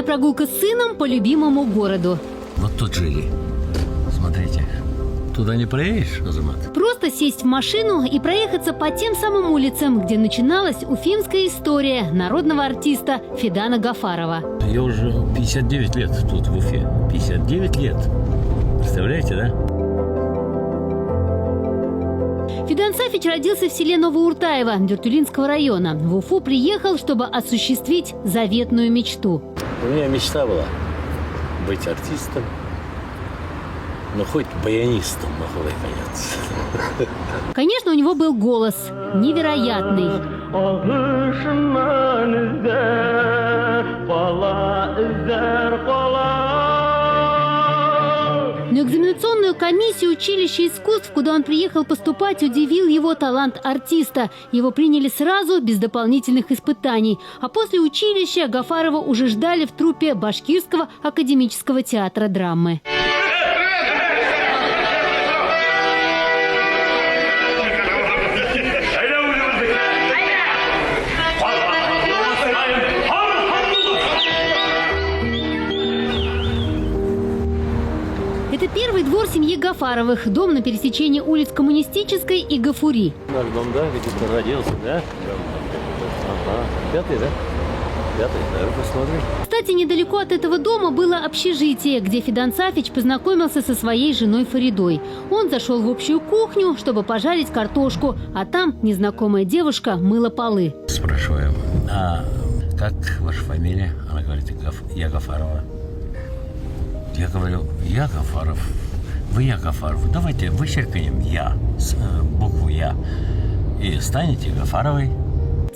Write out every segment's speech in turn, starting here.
Ежедневная прогулка с сыном по любимому городу. Вот тут жили. Смотрите. Туда не проедешь, Азамат? Просто сесть в машину и проехаться по тем самым улицам, где начиналась уфимская история народного артиста Фидана Гафарова. Я уже 59 лет тут в Уфе. 59 лет. Представляете, да? Фидан Сафич родился в селе Новоуртаево Дюртюлинского района. В Уфу приехал, чтобы осуществить заветную мечту. У меня мечта была быть артистом. Ну, хоть баянистом, на худой конец. Конечно, у него был голос невероятный. Но экзаменационную комиссию училища искусств, куда он приехал поступать, удивил его талант артиста. Его приняли сразу, без дополнительных испытаний. А после училища Гафарова уже ждали в труппе Башкирского академического театра драмы. Это первый двор семьи Гафаровых. Дом на пересечении улиц Коммунистической и Гафури. Наш дом, да? Где ты родился, да? Ага. Пятый, да? Пятый, наверное, посмотри. Кстати, недалеко от этого дома было общежитие, где Фидан Сафич познакомился со своей женой Фаридой. Он зашел в общую кухню, чтобы пожарить картошку, а там незнакомая девушка мыла полы. Спрашиваю, а как ваша фамилия? Она говорит, я Гафарова. Я говорю, я Гафаров, вы я Гафаров. Давайте вычеркнем я, букву я, и станете Гафаровой.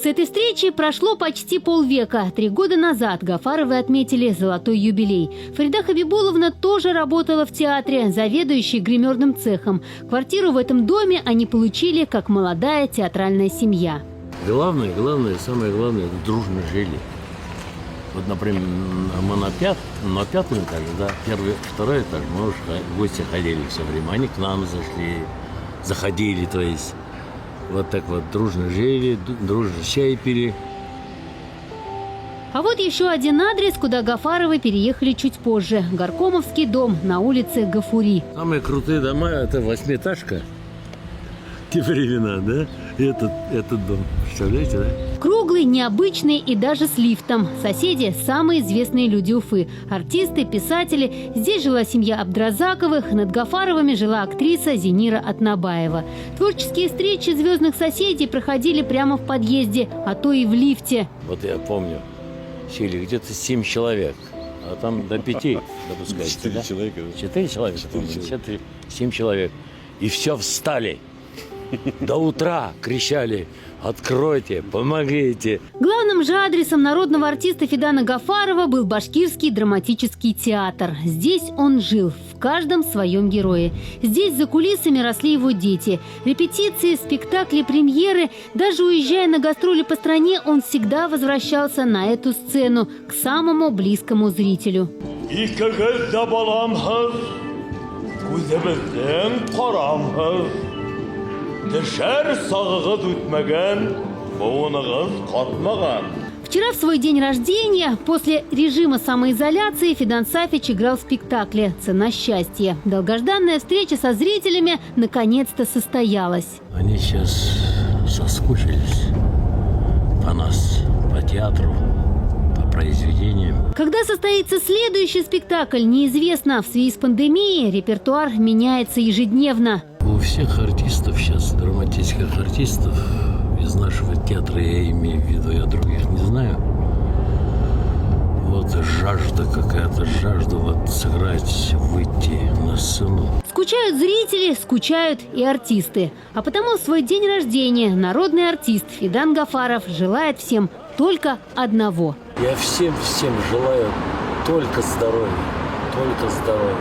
С этой встречи прошло почти полвека. 3 года назад Гафаровы отметили золотой юбилей. Фарида Хабибуловна тоже работала в театре, заведующей гримерным цехом. Квартиру в этом доме они получили как молодая театральная семья. Главное, самое главное, дружно жили. Вот, например, мы на пятом этаже, да, первый, второй этаж, мы уже в гости ходили все время. Они к нам заходили, то есть вот так вот дружно жили, дружно чай пили. А вот еще один адрес, куда Гафаровы переехали чуть позже. Горкомовский дом на улице Гафури. Самые крутые дома – это 8-этажка. Те времена, да? И этот дом. Представляете, да? Круглый, необычный и даже с лифтом. Соседи – самые известные люди Уфы. Артисты, писатели. Здесь жила семья Абдразаковых. Над Гафаровыми жила актриса Зинира Атнабаева. Творческие встречи звездных соседей проходили прямо в подъезде, а то и в лифте. Вот я помню, сели где-то 7 человек, а там до 5 допускается. 4 человека. 4 человека, 7 человек. И все встали. До утра кричали: «Откройте, помогите!» Главным же адресом народного артиста Фидана Гафарова был Башкирский драматический театр. Здесь он жил, в каждом своем герое. Здесь за кулисами росли его дети. Репетиции, спектакли, премьеры. Даже уезжая на гастроли по стране, он всегда возвращался на эту сцену, к самому близкому зрителю. Вчера, в свой день рождения, после режима самоизоляции, Фидан Сафич играл в спектакле «Цена счастья». Долгожданная встреча со зрителями наконец-то состоялась. Они сейчас соскучились по нас, по театру, по произведениям. Когда состоится следующий спектакль, неизвестно. В связи с пандемией репертуар меняется ежедневно. У всех артистов сейчас, драматических артистов из нашего театра, я имею в виду, я других не знаю, вот жажда какая-то, жажда вот сыграть, выйти на сцену. Скучают зрители, скучают и артисты. А потому в свой день рождения народный артист Фидан Гафаров желает всем только одного. Я всем желаю только здоровья, только здоровья.